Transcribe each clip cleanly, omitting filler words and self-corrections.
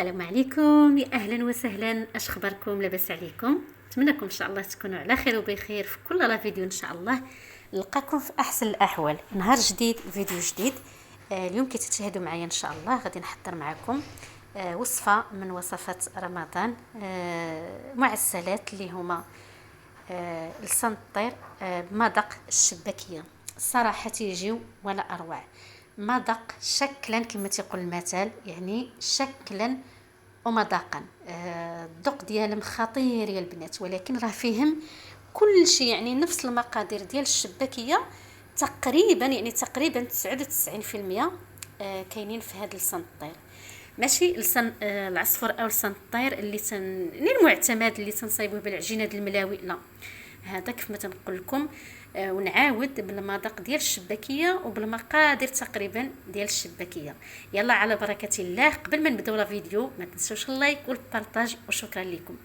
السلام عليكم، يا اهلا وسهلا. اش اخباركم؟ لاباس عليكم؟ نتمنىكم ان شاء الله تكونوا على خير وبخير في كل لا فيديو. ان شاء الله نلقاكم في احسن الاحوال. نهار جديد، فيديو جديد. اليوم كي تتشاهدوا معايا ان شاء الله غادي نحضر معكم وصفه من وصفات رمضان، معسلات اللي هما لسان الطير بمذاق الشباكيه. الصراحه تيجيو ولا اروع، مذاق شكلا كما تيقول المثل، يعني شكلا ومذاقا. الذوق ديالهم خطير يا البنات، ولكن راه فيهم كل شيء، يعني نفس المقادير ديال الشباكيه تقريبا، يعني تقريبا 99% كاينين في هذا لسان الطير. ماشي لسان العصفور او لسان الطير اللي المعتمد اللي تنصايبوه بالعجينه ديال الملاوي، لا، هذا كيف ما تنقول لكم. ونعاود بالمذاق ديال الشباكيه وبالمقادير تقريبا ديال الشباكيه. يلا على بركه الله. قبل ما نبداو لا فيديو ما تنسوش اللايك والبارطاج، وشكرا لكم.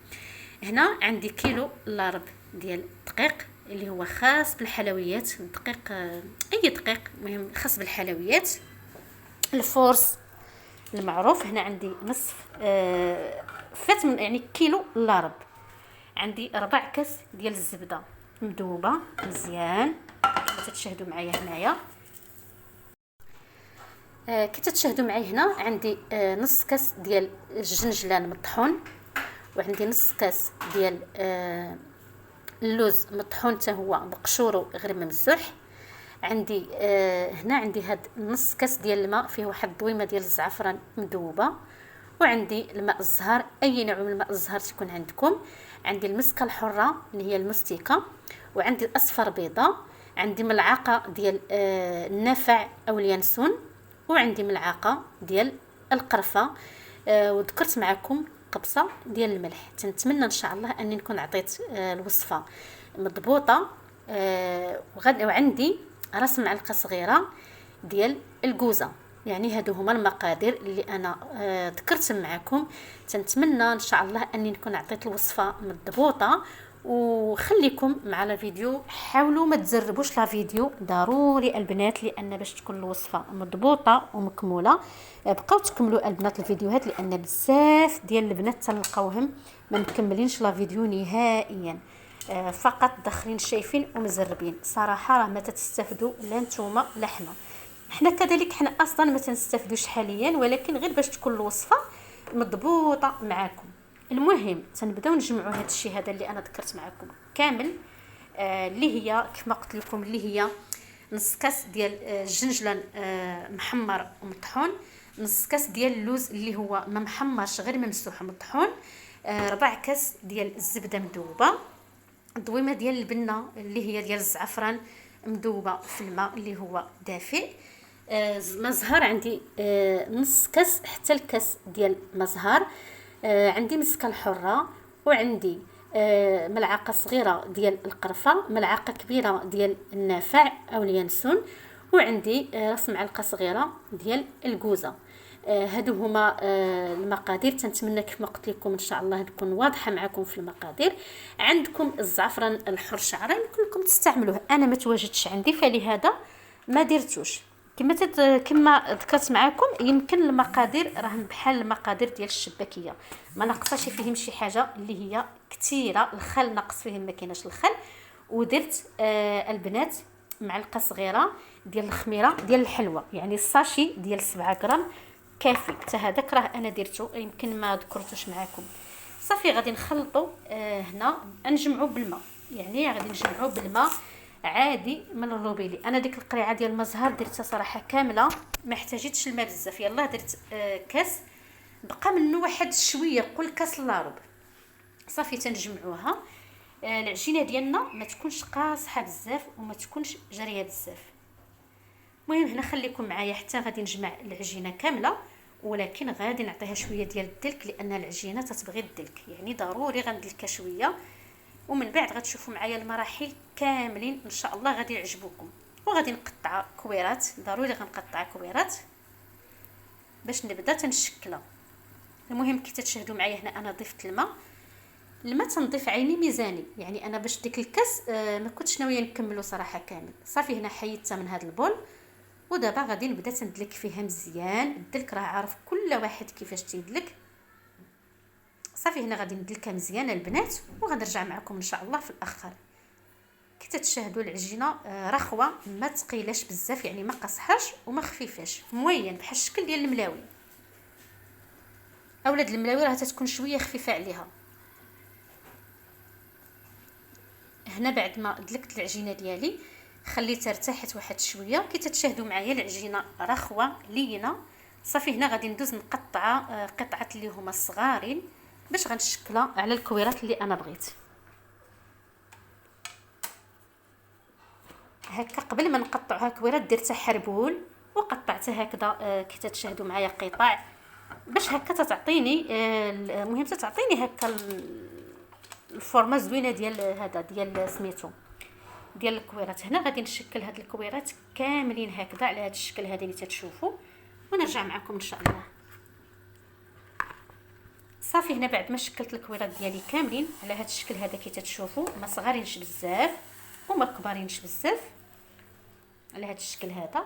هنا عندي كيلو لارب ديال الدقيق اللي هو خاص بالحلويات، دقيق اي دقيق مهم خاص بالحلويات، الفورس المعروف. هنا عندي نصف فات من يعني كيلو لارب. عندي 4 كاس ديال الزبده مذوبه مزيان كما تشاهدوا معايا هنايا. كي تشاهدوا معايا هنا عندي نص كاس ديال الجنجلان مطحون، وعندي نص كاس ديال اللوز مطحون حتى هو بقشورو غير ممسوح. عندي هنا عندي هاد نص كاس ديال الماء فيه واحد الضويمه ديال الزعفران مذوبه، وعندي الماء الزهر، اي نوع من الماء الزهر تكون عندكم. عندي المسكه الحره اللي هي المستيكه، وعندي الاصفر بيضه، عندي ملعقه ديال النافع او اليانسون، وعندي ملعقه ديال القرفه. وذكرت معكم قبصه ديال الملح. تنتمنى ان شاء الله اني نكون عطيت الوصفه مضبوطه. وعندي راس معلقه صغيره ديال الكوزه. يعني هادو هما المقادير اللي انا ذكرت معكم. تنتمنى ان شاء الله اني نكون عطيت الوصفه مضبوطه. وخليكم مع لا فيديو، حاولوا ما تزربوش لا فيديو ضروري البنات، لان باش تكون الوصفه مضبوطه ومكموله بقاو تكملوا البنات الفيديوهات، لان بزاف ديال البنات تلقاوهم ما مكملينش لا فيديو نهائيا، فقط داخلين شايفين ومزربين. صراحه راه ما تستافدوا لا نتوما لا حنا كذلك. حنا اصلا ما تنستافدوش حاليا، ولكن غير باش تكون الوصفه مضبوطه معكم. المهم تنبداو نجمعوا هذا الشيء هذا اللي انا ذكرت معكم كامل، اللي هي كما قلت لكم اللي هي نص كاس ديال الجنجلان محمر ومطحون، نص كاس ديال اللوز اللي هو ما محمرش غير ممسوح مطحون، 4 كاس ديال الزبده مذوبه، ضويمه ديال البنه اللي هي ديال الزعفران مذوبه في الماء اللي هو دافئ، ما زهر عندي نص كاس حتى الكاس ديال ما زهر، عندي مسكه الحره، وعندي ملعقه صغيره ديال القرفه، ملعقه كبيره ديال النافع او اليانسون، وعندي راس معلقه صغيره ديال الكوزه. هادو هما المقادير. تنتمنى كما قلت لكم ان شاء الله تكون واضحه معكم في المقادير. عندكم الزعفران الحر شعره يمكن لكم تستعملوه، انا ما تواجدش عندي فلهذا ما درتوش. كما ذكرت معكم يمكن المقادير راهم بحال المقادير ديال الشباكيه، ما نقصاش فيهم شي حاجه اللي هي كثيره. الخل نقص فيهم ما كايناش الخل. ودرت البنات معلقه صغيره ديال الخميره ديال الحلوى، يعني الساشي ديال 7 غرام كافي. حتى هذاك راه انا درته، يمكن ما ذكرتوش معكم. صافي غادي نخلطوا هنا نجمعوا بالماء، يعني غادي نجمعوا بالماء عادي من الروبيلي. انا ديك القريعه ديال المزهر درتها صراحه كامله، ما احتاجتش الماء بزاف. يلا درت كاس بقى منه واحد شويه، قول كاس لارب. صافي تنجمعوها. العجينه ديالنا ما تكونش قاصحه بزاف وما تكونش جاريه بزاف. المهم هنا خليكم معايا حتى غادي نجمع العجينه كامله، ولكن غادي نعطيها شويه ديال الدلك لان العجينه تتبغي الدلك، يعني ضروري غندلكها شويه. ومن بعد غتشوفوا معايا المراحل كاملين ان شاء الله غادي يعجبوكم. وغادي نقطع كويرات، ضروري غنقطع كويرات باش نبدا تنشكلها. المهم كي تشاهدوا معايا هنا انا ضفت الماء تنضيف عيني ميزاني، يعني انا باش ديك الكاس ما كنتش ناويه نكملو صراحه كامل. صافي هنا حيدتها من هذا البول، ودابا غادي نبدا تندلك فيها مزيان. الدلك راه عارف كل واحد كيفاش تيدلك، صافي هنا غادي ندلكها مزيان البنات، وغنرجع معكم ان شاء الله في الاخر. كي تتشاهدوا العجينه رخوه، ما ثقيلاش بزاف، يعني ما قصحاش وما خفيفاش، موين بحال الشكل ديال الملاوي. اولاد الملاوي راه تتكون شويه خفيفه عليها. هنا بعد ما دلكت العجينه ديالي خليتها ارتاحت واحد شويه. كي تتشاهدوا معايا العجينه رخوه لينه، صافي هنا غادي ندوز نقطع قطعات اللي هما صغارين باش غنشكلها على الكويرات اللي انا بغيت. هكا قبل ما نقطعها كويرات درتها حربول وقطعتها هكذا كي تتشاهدوا معايا قطع باش هكا تتعطيني المهم تتعطيني هكا الفورمه زوينه ديال هذا ديال سميتو ديال الكويرات. هنا غادي نشكل هاد الكويرات كاملين هكذا على هذا الشكل هذا اللي تتشوفوا، ونرجع معكم ان شاء الله. صافي هنا بعد ما شكلت الكويرات ديالي كاملين على هذا الشكل هذا كي تتشوفوا، ما صغارينش بزاف وما كبارينش بزاف، على هذا الشكل هذا.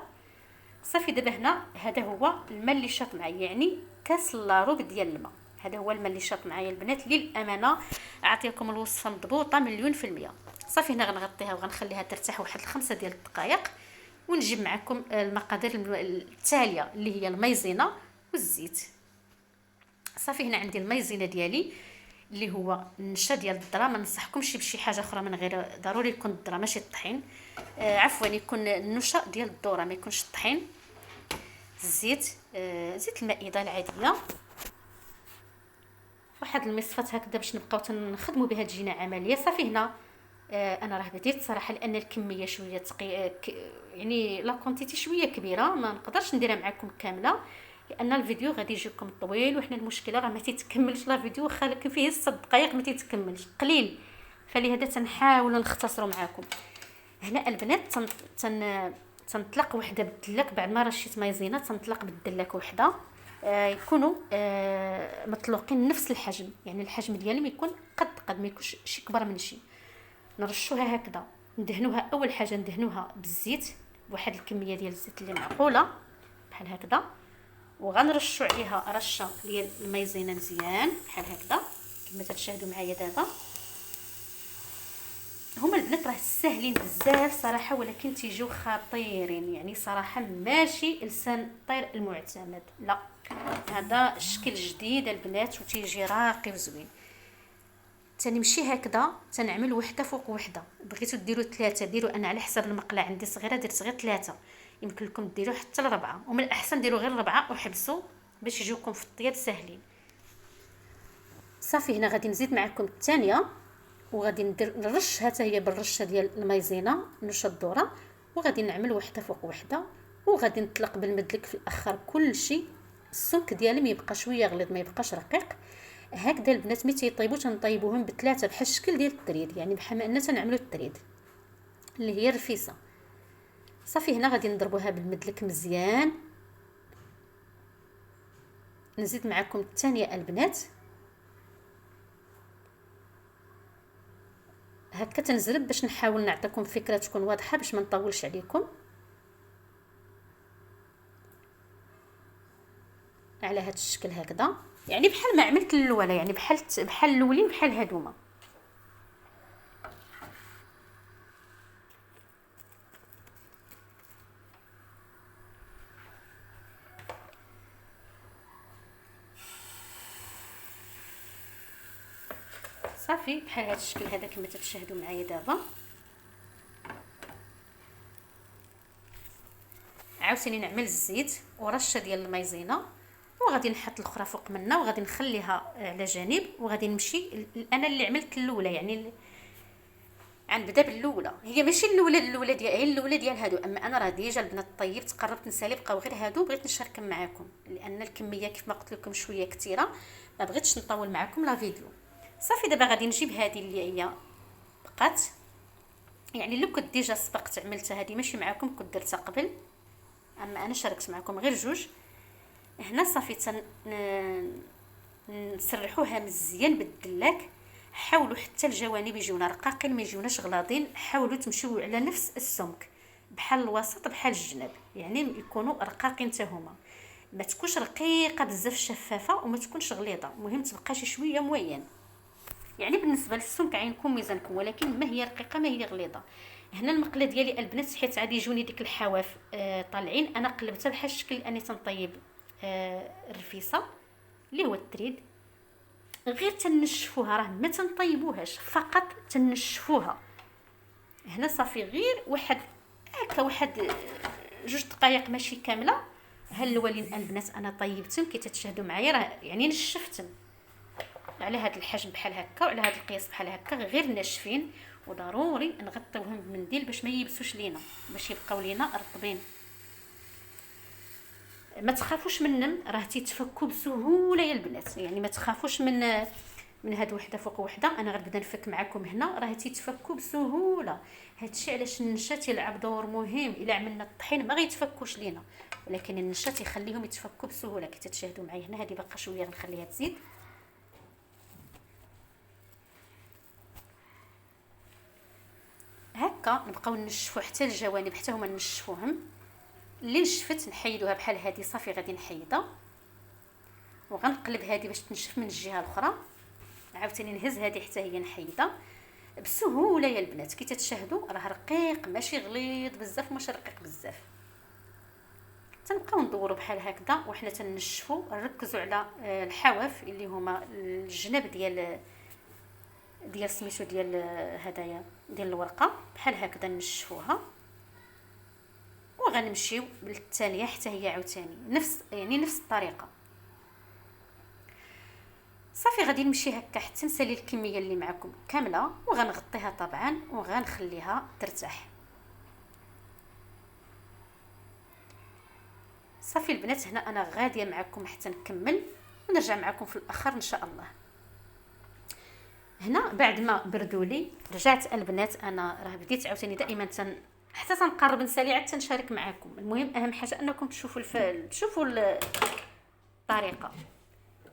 صافي دابا هنا هذا هو الماء اللي شاط معايا، يعني كاس لاروب ديال الماء. هذا هو الماء اللي شاط معايا البنات. للامانه اعطيكم الوصفه مضبوطه مليون في المية. صافي هنا غنغطيها وغنخليها ترتاح واحد 5 ديال الدقائق، ونجيب معكم المقادير التاليه اللي هي المايزينا والزيت. صافي هنا عندي المايزينا ديالي اللي هو النشا ديال الذره، ما ننصحكمش بشي حاجه اخرى من غير، ضروري يكون الذره ماشي الطحين، عفوا يكون النشا ديال الذره ما يكونش الطحين. الزيت زيت المائده العاديه، واحد المصفات هكذا باش نبقاو تنخدموا بها تجينا عمليه. صافي هنا انا راه بديت صراحه لان الكميه شويه يعني لا كونتيتي شويه كبيره، ما نقدرش نديرها معكم كامله لان الفيديو غادي يجيكم طويل، وحنا المشكله راه ما تيتكملش لا فيديو، خالك فيه 6 دقائق ما تيتكملش قليل، فلهذا تنحاولوا نختصروا معكم. هنا البنات تنطلق وحده بالدلاك بعد ما رشيت مايزينا، تنطلق بالدلاك وحده يكونوا مطلوقين نفس الحجم، يعني الحجم ديالهم يكون قد ما يكونش شي كبر من شي. نرشوها هكذا، ندهنوها اول حاجه ندهنوها بالزيت بواحد الكميه ديال الزيت اللي معقوله بحال هكذا، وغنرشوا عليها رشه ديال المايزينا مزيان بحال هكذا كما تشاهدوا معايا دابا. هما البنات راه ساهلين بزاف صراحه، ولكن تيجيو خطيرين، يعني صراحه ماشي لسان الطير المعتمد، لا هذا شكل جديد البنات وتيجي راقي وزوين. تنمشي هكذا تنعمل وحده فوق وحده، بغيتو ديروا 3 ديروا، انا على حسب المقله عندي صغيره درت غير 3، يمكن لكم ديروا حتى ل4، ومن الاحسن ديروا غير 4 وحبسوا باش يجيوكم في الطياب ساهلين. صافي هنا غادي نزيد معكم الثانيه، وغادي نرش حتى هي بالرشه ديال المايزينا نشا الذره، وغادي نعمل وحده فوق وحده، وغادي نطلق بالمدلك في الاخر كلشي. السمك ديالهم يبقى شويه غليظ ما يبقاش رقيق هكذا البنات. ملي تيطيبوا تنطيبوهم ب3 بحال الشكل ديال التريد، يعني بحال ما اننا تنعملوا التريد اللي هي الرفيسه. صافي هنا غادي نضربوها بالمدلك مزيان. نزيد معكم الثانيه البنات، هكا تنزرب باش نحاول نعطيكم فكره تكون واضحه باش ما نطولش عليكم. على هذا الشكل هكذا، يعني بحال ما عملت الاولى، يعني بحال الاولين بحال هادوما. صافي بحال هذا الشكل هذا كما تشاهدوا معايا دابا. عاوتاني نعمل الزيت ورشه ديال المايزينا، وغادي نحط الاخرى فوق منها، وغادي نخليها على جانب، وغادي نمشي انا اللي عملت الاولى، يعني غنبدا بالاولى، هي ماشي الاولى ديال هي الاولى ديال هادو، اما انا راه ديجا البنات طيبت قربت نسالي، بقاو غير هادو بغيت نشاركهم معكم لان الكميه كيف ما قلت لكم شويه كثيره، ما بغيتش نطول معكم لا فيديو. صافي دابا غادي نجيب هذه اللي هي بقات، يعني لو كنت ديجا سبقت عملتها هذه ماشي معكم كنت درتها قبل، اما انا شاركت معكم غير جوج. هنا صافي نسرحوها مزيان بالدلاك، حاولوا حتى الجوانب يجيونا رقاقين ما يجيوناش غلاظين، حاولوا تمشيو على نفس السمك بحال الوسط بحال الجناب، يعني يكونوا رقاقين حتى هما. ما تكونش رقيقه بزاف شفافه وما تكونش غليظه، المهم تبقى شي شويه موين. يعني بالنسبه للسمك عينكم ميزانكم، ولكن ما هي رقيقه ما هي غليظه. هنا المقله ديالي البنات حيت عادي يجوني ديك الحواف طالعين، انا قلبتها بحال الشكل اني تنطيب الرفيسه اللي هو التريد. غير تنشفوها، راه ما تنطيبوهاش، فقط تنشفوها. هنا صافي غير واحد هكا، واحد 2 دقائق ماشي كامله. هالولين البنات انا طيبتهم كي تتشاهدوا معايا، راه يعني نشفتهم على هذا الحجم بحال هكا وعلى هذا القياس بحال هكا، غير ناشفين. وضروري نغطيوهم بمنديل باش ما يبسوش لينا، باش يبقاو لينا رطبين. ما تخافوش منهم، راه تيتفكوا بسهوله يا البنات، يعني ما تخافوش من هاد وحده فوق وحده. انا غنبدا نفك معكم هنا، راه تيتفكوا بسهوله. هادشي علاش النشا تيلعب دور مهم. الا عملنا الطحين ما غيتفكوش لينا، ولكن النشا تيخليهم يتفكوا بسهوله كي تتشاهدوا معايا. هنا هذه باقا شويه غنخليها تزيد. هكا نبقاو نشفوا حتى الجوانب، حتى هما نشفوهم. اللي نشفت نحيدوها بحال هذه، صافي غادي نحيدها وغنقلب هذه باش تنشف من الجهه الاخرى. عاوتاني نهز هذه حتى هي نحيدها بسهوله يا البنات. كي تتشاهدوا راه رقيق ماشي غليظ بزاف، ماشي رقيق بزاف. تنبقاو ندوروا بحال هكذا وحنا تنشفوا. نركزوا على الحواف اللي هما الجناب ديال سميتو ديال هدايا ديال الورقه، بحال هكذا نشفوها. وغنمشيو للثانيه حتى هي عاوتاني نفس الطريقه. صافي غادي نمشي هكا حتى نسالي الكميه اللي معكم كامله، وغنغطيها طبعا وغنخليها ترتاح. صافي البنات، هنا انا غاديه معكم حتى نكمل ونرجع معكم في الاخر ان شاء الله. هنا بعد ما بردوا لي رجعت البنات. انا راه بديت عاوتاني دائما حتى تنقرب نسالي عاد تنشارك معكم. المهم اهم حاجه انكم تشوفوا تشوفوا الطريقه.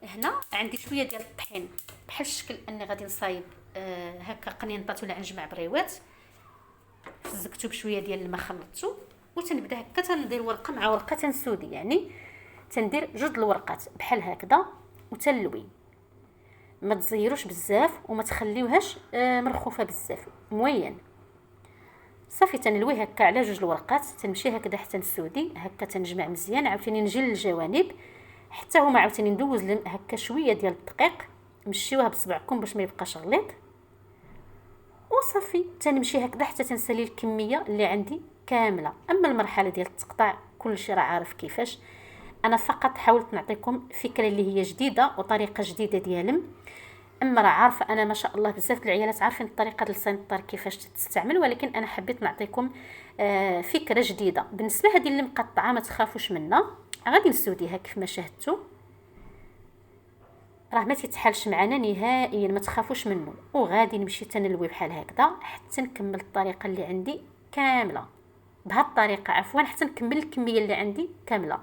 هنا عندي شويه ديال الطحين بحال الشكل اني غادي نصايب هكا قنينطات ولا نجمع بريوات. فزقتو بشويه ديال الماء، خلطتو وتنبدا هكا تندير ورقه مع ورقه تنسودي، يعني تندير 2 الورقات بحال هكذا وتنلوي. ما تزيروش بزاف وما تخليوهاش مرخوفه بزاف، موين. صافي تنلوي هكا على 2 الورقات، تنمشي هكذا حتى نسودي هكا، تنجمع مزيان. عاوتاني نجي للجوانب حتى هما عاوتاني ندوز لهم هكا شويه ديال الدقيق، مشيوها بصبعكم باش ما يبقاش غليظ. وصافي تنمشي هكذا حتى تنسالي الكميه اللي عندي كامله. اما المرحله ديال التقطاع كلشي راه عارف كيفاش. انا فقط حاولت نعطيكم فكره اللي هي جديده وطريقه جديده ديالهم. اما راه عارفه انا ما شاء الله بزاف العيالات عارفين الطريقه ديال السنطر كيفاش تستعمل، ولكن انا حبيت نعطيكم فكره جديده. بالنسبه هذه اللي مقطعه ما تخافوش منها، غادي نسوديها كيف ما شاهدتوا، راه ما تيتحالش معنا نهائيا، ما تخافوش منه. وغادي نمشي تنلوي بحال هكذا حتى نكمل الطريقه اللي عندي كامله بهذه الطريقه، عفوا حتى نكمل الكميه اللي عندي كامله.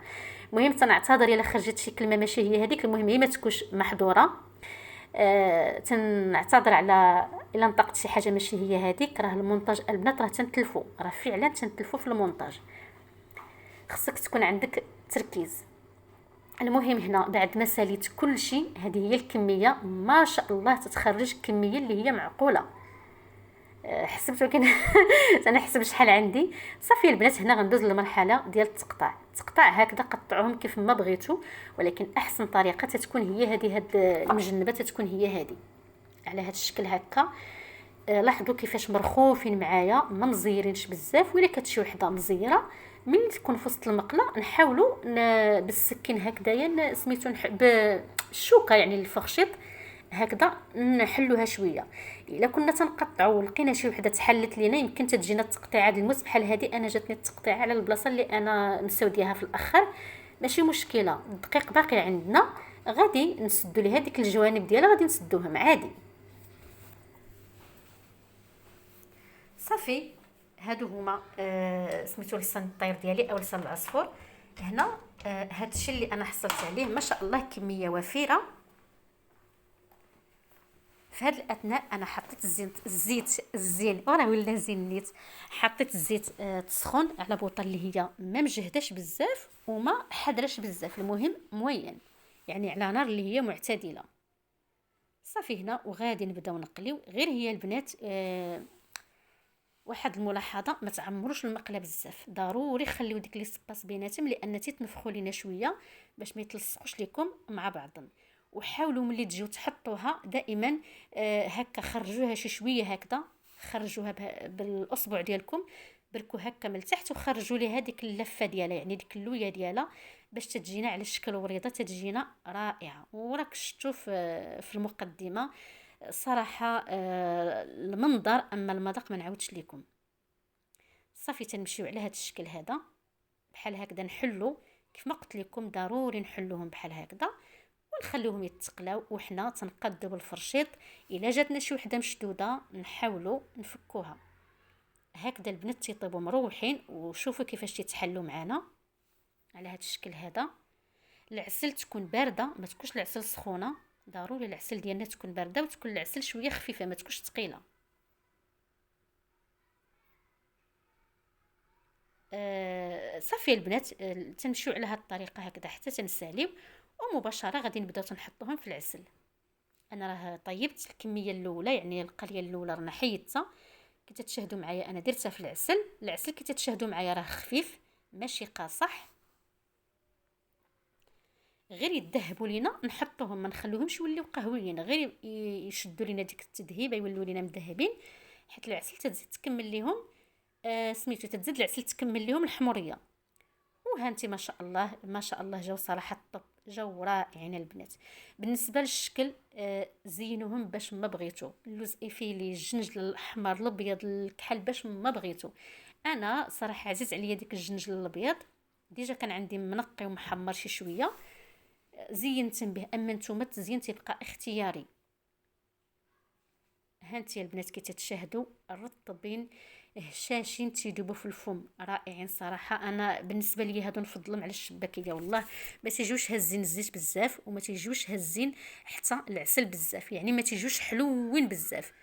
المهم تنعتذر الا خرجت شي كلمه ماشي هي هذيك، المهم هي ما تكونش محظوره. تنعتذر على الا نطقت شي حاجه ماشي هي هذيك. راه المونتاج البنات راه تنتلفوا، راه فعلا تنتلفوا في المونتاج، خصك تكون عندك تركيز. المهم هنا بعد ما ساليت كل شيء، هذه هي الكميه ما شاء الله تتخرج كميه اللي هي معقوله. حسبت ولكن انا حسب شحال عندي. صافي البنات هنا غندوز للمرحله ديال التقطاع هكذا قطعوهم كيف ما بغيتوا، ولكن احسن طريقه تتكون هي هذه. هاد المجنبه تتكون هي هذه على هذا الشكل هكا. لاحظوا كيفاش مرخوفين معايا، ما مزيرينش بزاف. ولا كتشي وحده مزيره من تكون في وسط المقله نحاولوا بالسكين هكذايا سميتو بالشوكه يعني الفرشيط هكذا نحلوها شويه. الا كنا تنقطعوا ولقينا شي وحده تحلت لينا يمكن تجينا التقطيعه ديال الموس بحال هذه. انا جاتني التقطيعه على البلاصه اللي انا مسوديها في الاخر، ماشي مشكله. الدقيق باقي عندنا، غادي نسدوا ليه هذيك الجوانب ديالها، غادي نسدوهم عادي. صافي هادو هما سميتو لسان الطير ديالي او لسان العصفور. هنا هادشي اللي انا حصلت عليه ما شاء الله كميه وفيره. في هذه الاثناء انا حطيت الزيت الزين وراه ولا زين نيت. حطيت الزيت تسخن على بوطه اللي هي ما مجهداش بزاف وما حضرش بزاف، المهم موين، يعني على نار اللي هي معتدله. صافي هنا وغادي نبداو نقليو. غير هي البنات واحد الملاحظه، ما تعمروش المقله بزاف، ضروري خليو ديك لي سباس بيناتهم لان تيتنفخوا لينا شويه باش ما يتلصقوش لكم مع بعضهم. وحاولوا ملي تجيو تحطوها دائما هكا خرجوها شي شويه هكذا، خرجوها بالاصبع ديالكم، بركو هكا من التحت وخرجوا لي هذيك اللفه ديالها، يعني ديك اللويه ديالها، باش تجينا على الشكل وريضه، تجينا رائعه. وراك شفتوا في المقدمه صراحه المنظر، اما المذاق ما نعاودش لكم. صافي تنمشيو على هذا الشكل هذا بحال هكذا، نحلو كيف ما قلت لكم ضروري نحلوهم بحال هكذا ونخليوهم يتقلاو، وحنا تنقادو بالفرشيط. الا جاتنا شي وحده مشدوده نحاولوا نفكوها. هكذا البنات تيطيبوا مروحين. وشوفوا كيفاش تيتحلوا معنا على هذا الشكل هذا. العسل تكون بارده، ما تكونش العسل سخونه، ضروري العسل ديالنا تكون بارده وتكون العسل شويه خفيفه، ما تكونش ثقيله. صافي البنات تنمشيو على هذه الطريقه هكذا حتى تنساليو، ومباشره غادي نبداو تنحطوهم في العسل. انا راه طيبت الكميه الاولى، يعني القليه الاولى رانا حيدتها، كي تشاهدوا معايا انا درتها في العسل كي تشاهدوا معايا راه خفيف ماشي قاصح. غير يذهبوا لينا نحطوهم، ما نخلوهمش يوليو قهويين، غير يشدوا لينا ديك التذهيبه يولوا لينا مذهبين، حيت العسل تزيد تكمل ليهم سميتو، تزيد العسل تكمل ليهم الحموريه. وهانتي ما شاء الله ما شاء الله جاو صراحه الطب، جاو رائعين البنات. بالنسبه للشكل زينوهم باش ما بغيتو، اللوز ايفيلي، الجنجل الاحمر، الابيض، الكحل، باش ما بغيتو. انا صراحه عزيز عليا ديك الجنجل الابيض، ديجا كان عندي منقي ومحمر شي شويه زينت به. اما نتوما التزيين تيبقى اختياري. هانتي البنات كي تتشاهدوا الرطبين هشاشين تيدوبوا في الفم، رائعين صراحه. انا بالنسبه لي هادو نفضلهم على الشباكيه والله، ما تيجوش هزين الزيت بزاف وما تيجوش هزين حتى العسل بزاف، يعني ما تيجوش حلوين بزاف.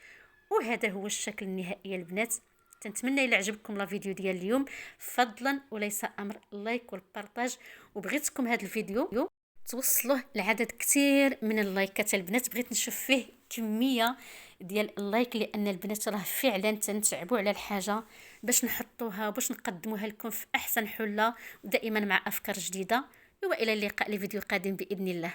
وهذا هو الشكل النهائي البنات. تنتمنى الى عجبكم لا فيديو ديال اليوم، فضلا وليس امر لايك والبارطاج. وبغيتكم هذا الفيديو توصلوه لعدد كثير من اللايكات البنات، بغيت نشوف فيه كميه ديال اللايك، لان البنات راه فعلا تنتعبوا على الحاجه باش نحطوها باش نقدموها لكم في احسن حله، ودائما مع افكار جديده. والى اللقاء لفيديو قادم باذن الله.